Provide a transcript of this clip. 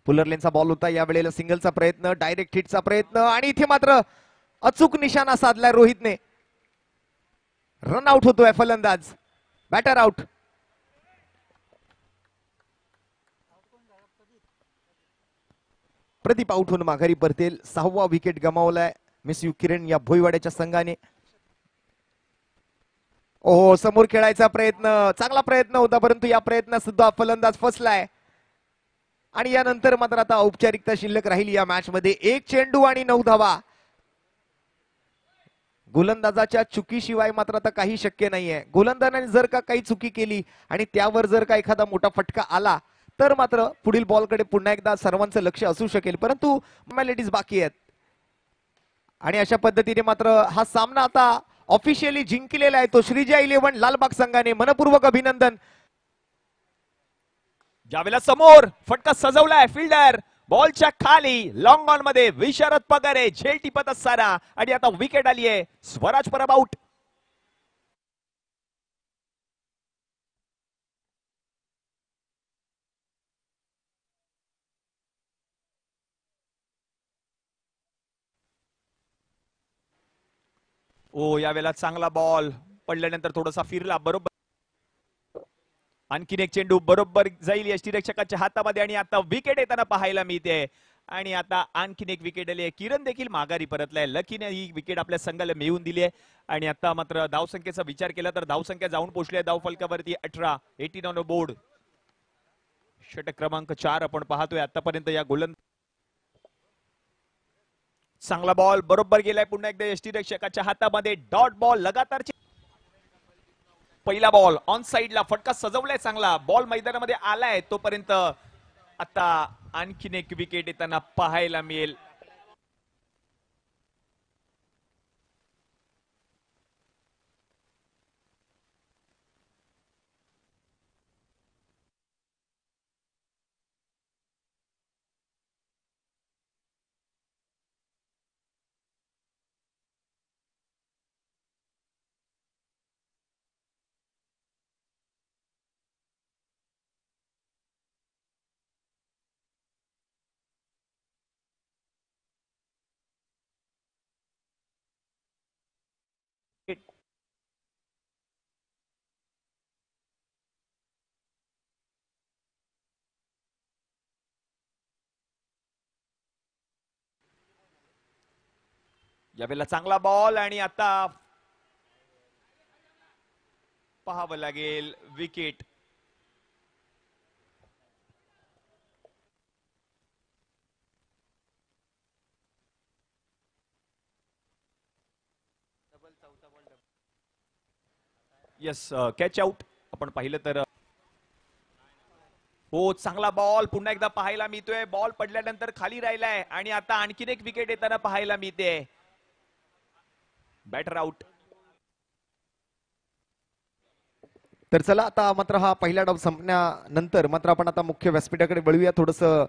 Puller लेनचा ball होता, यावेळेला सिंगलचा प्रयत्न, डायरेक्ट हिटचा प्रयत्न आणि इथे मात्र अचूक निशाणा साधलाय रोहितने. रन आउट होतोय फलंदाज, बॅटर आउट. प्रदीप आउट होऊन माघारी परतेल. 6वा विकेट गमावलाय मिस यू किरण या भोईवाड्याच्या संघाने. ओहो, समोर खेळायचा प्रयत्न, चांगला प्रयत्न होता, परंतु या प्रयत्नात सुद्धा फलंदाज फसलाय. आणि यानंतर मात्र आता औपचारिकता शिल्लक राहिली या मॅच मध्ये. 1 चेंडू आणि 9 धावा. गोलंदाजाच्या चुकीशिवाय मात्र आता काही शक्य नाहीये. गोलंदाजाने जर का काही चुकी केली आणि त्यावर जर का एखादा मोठा फटका आला तर मात्र पुढील बॉलकडे पुन्हा एकदा सर्वांचं लक्ष असू शकेल, परंतु फॉर्मॅलिटीज बाकी आहेत. आणि अशा पद्धतीने मात्र हा सामना आता ऑफिशियली जिंकलेला आहे तो श्रीजय 11 लालबाग संघाने. मनपूर्वक अभिनंदन. ज्यावेळेला समोर फटका सजवलाय फिल्डर, बॉलच्या खाली लॉंग ऑन मध्ये विशारद पगारे झेल टिपत असताना आणि आता विकेट आली आहे. स्वराज परब आउट. ओ यावेळेला चांगला बॉल पडल्यानंतर थोडासा फिरला, बरोबर आणखीन एक चेंडू बरोबर जाईल यष्टीरक्षकाच्या हातामध्ये आणि आता विकेट येताना पाहायला मिळते. आणि आता आणखीन एक विकेट आली आहे. किरण देखील माघारी परतलाय. लकीने ही विकेट आपल्या संघाला मिळवून दिली आहे. आणि आता मात्र धावसंख्येचा विचार केला तर धावसंख्या जाऊन पोहोचली आहे धाव फलकावरती 18. 18 ऑन बोर्ड. षटक क्रमांक 4 आपण पाहतोय आतापर्यंत या गोलंदाज. चांगला बॉल बरोबर गेलाय पुन्हा एकदा यष्टीरक्षकाच्या हातामध्ये. डॉट बॉल लगातार. पहिला बॉल ऑन साइडला फटका सजवलाय चांगला. बॉल मैदानामध्ये आलाय तोपर्यंत आता आणखीन एक विकेट येताना पाहायला मिळेल. यावेळेला चांगला बॉल आणि आता पाहावं लागेल विकेट. यस, कॅच आउट आपण पाहिलं तर. हो, चांगला बॉल पुन्हा एकदा पाहायला मिळतोय. बॉल पडल्यानंतर खाली राहिलाय आणि आता आणखीन एक विकेट येताना पाहायला मिळते. Batter out. तर चला आता मात्र हा पहिला डाव संपण्यानंतर मात्र आपण आता मुख्य व्यासपीठाकडे वळूया. थोडंसं